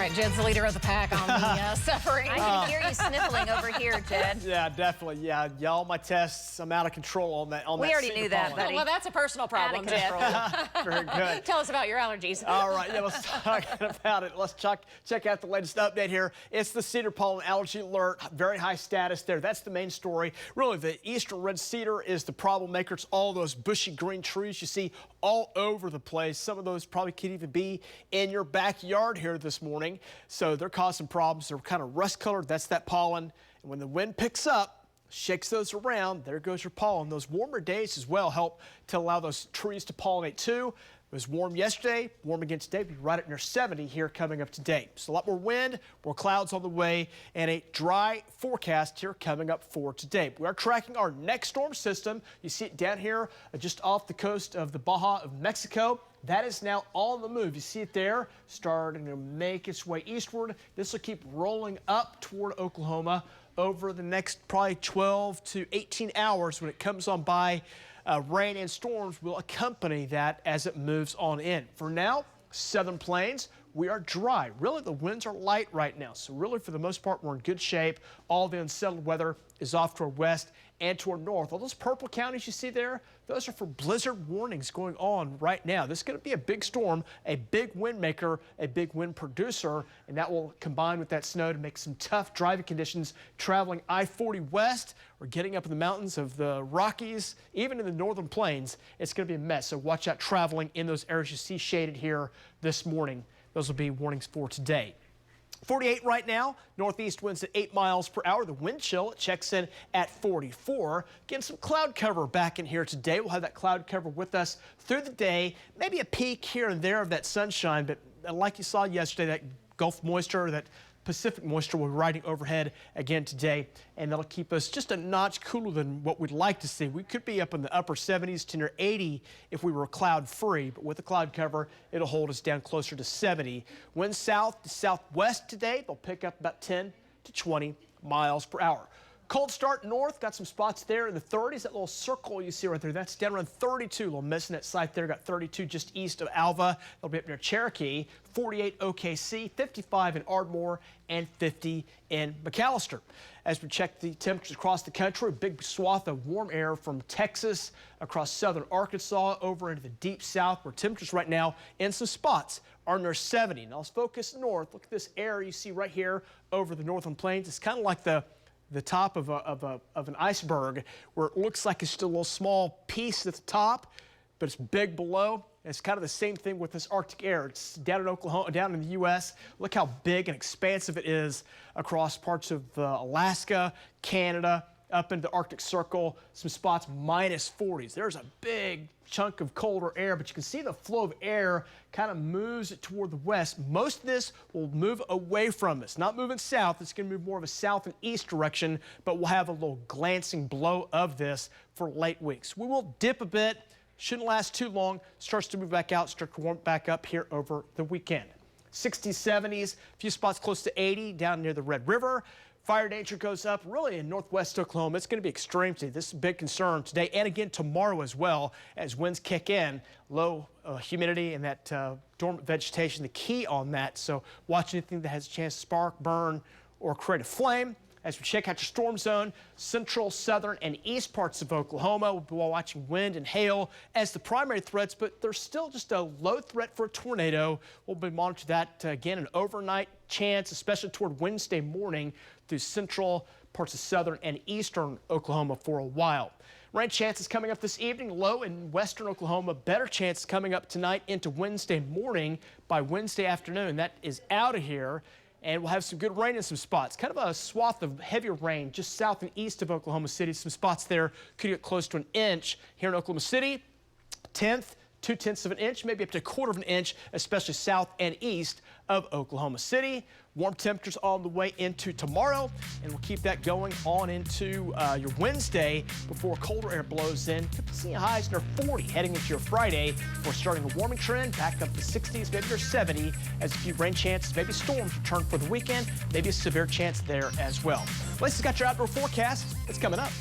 right, Jed's the leader of the pack on the suffering. I can hear you sniffling over here, Jed. Yeah, definitely. Yeah, all my tests, I'm out of control on that. We already knew that, pollen. buddy. Well, that's a personal problem, Jed. Very good. Tell us about your allergies. All right, yeah, let's talk about it. Let's check out the latest update here. It's the cedar pollen allergy alert. Very high status there. That's the main story. Really, the eastern red cedar is the problem maker. It's all those bushy green trees you see all over the place. Some of those probably could even be in your backyard here this morning. So they're causing problems. They're kind of rust colored. That's that pollen. And when the wind picks up, shakes those around, there goes your pollen. Those warmer days as well help to allow those trees to pollinate too. It was warm yesterday, warm again today. We'll be right at near 70 here coming up today. So a lot more wind, more clouds on the way, and a dry forecast here coming up for today. We are tracking our next storm system. You see it down here just off the coast of the Baja of Mexico. That is now on the move. You see it there, starting to make its way eastward. This will keep rolling up toward Oklahoma over the next probably 12 to 18 hours when it comes on by. Rain and storms will accompany that as it moves on in. For now, southern plains, we are dry. Really, the winds are light right now. So really, for the most part, we're in good shape. All the unsettled weather is off to our west and to our north. All those purple counties you see there, those are for blizzard warnings going on right now. This is going to be a big storm, a big wind maker, a big wind producer, and that will combine with that snow to make some tough driving conditions traveling I-40 west or getting up in the mountains of the Rockies, even in the northern plains. It's going to be a mess, so watch out traveling in those areas you see shaded here this morning. Those will be warnings for today. 48 right now, northeast winds at 8 miles per hour. The wind chill checks in at 44. Getting some cloud cover back in here today. We'll have that cloud cover with us through the day. Maybe a peak here and there of that sunshine, but like you saw yesterday, that Gulf moisture, that Pacific moisture will be riding overhead again today, and that'll keep us just a notch cooler than what we'd like to see. We could be up in the upper 70s to near 80 if we were cloud free, but with the cloud cover, it'll hold us down closer to 70. Winds south to southwest today. They'll pick up about 10 to 20 miles per hour. Cold start north, got some spots there in the 30s. That little circle you see right there, that's down around 32. A little missing that site there, got 32 just east of Alva. They'll be up near Cherokee, 48 OKC, 55 in Ardmore, and 50 in McAllister. As we check the temperatures across the country, a big swath of warm air from Texas across southern Arkansas over into the deep south, where temperatures right now in some spots are near 70. Now let's focus north. Look at this air you see right here over the northern plains. It's kind of like the top of an iceberg, where it looks like it's just a little small piece at the top, but it's big below. And it's kind of the same thing with this Arctic air. It's down in Oklahoma, down in the U.S. Look how big and expansive it is across parts of Alaska, Canada, up into the Arctic Circle, some spots minus 40s. There's a big chunk of colder air, but you can see the flow of air kind of moves toward the west. Most of this will move away from us, not moving south. It's going to move more of a south and east direction, but we'll have a little glancing blow of this for late weeks. We will dip a bit, shouldn't last too long, starts to move back out, start to warm back up here over the weekend. 60s, 70s, a few spots close to 80 down near the Red River. Fire danger goes up really in northwest Oklahoma. It's going to be extreme today. This is a big concern today and again tomorrow as well as winds kick in. Low humidity and that dormant vegetation, the key on that. So watch anything that has a chance to spark, burn, or create a flame. As we check out your storm zone, central, southern, and east parts of Oklahoma, we'll be watching wind and hail as the primary threats, but there's still just a low threat for a tornado. We'll be monitoring that again, an overnight chance, especially toward Wednesday morning through central parts of southern and eastern Oklahoma for a while. Rain chances coming up this evening, low in western Oklahoma, better chances coming up tonight into Wednesday morning. By Wednesday afternoon, that is out of here. And we'll have some good rain in some spots. Kind of a swath of heavier rain just south and east of Oklahoma City. Some spots there could get close to an inch here in Oklahoma City. 2/10 of an inch, maybe up to 1/4 of an inch, especially south and east of Oklahoma City. Warm temperatures on the way into tomorrow, and we'll keep that going on into your Wednesday before colder air blows in. Could be seeing highs near 40 heading into your Friday. We're starting a warming trend back up to 60s, maybe near 70, as a few rain chances, maybe storms return for the weekend, maybe a severe chance there as well. Lacey's got your outdoor forecast. It's coming up.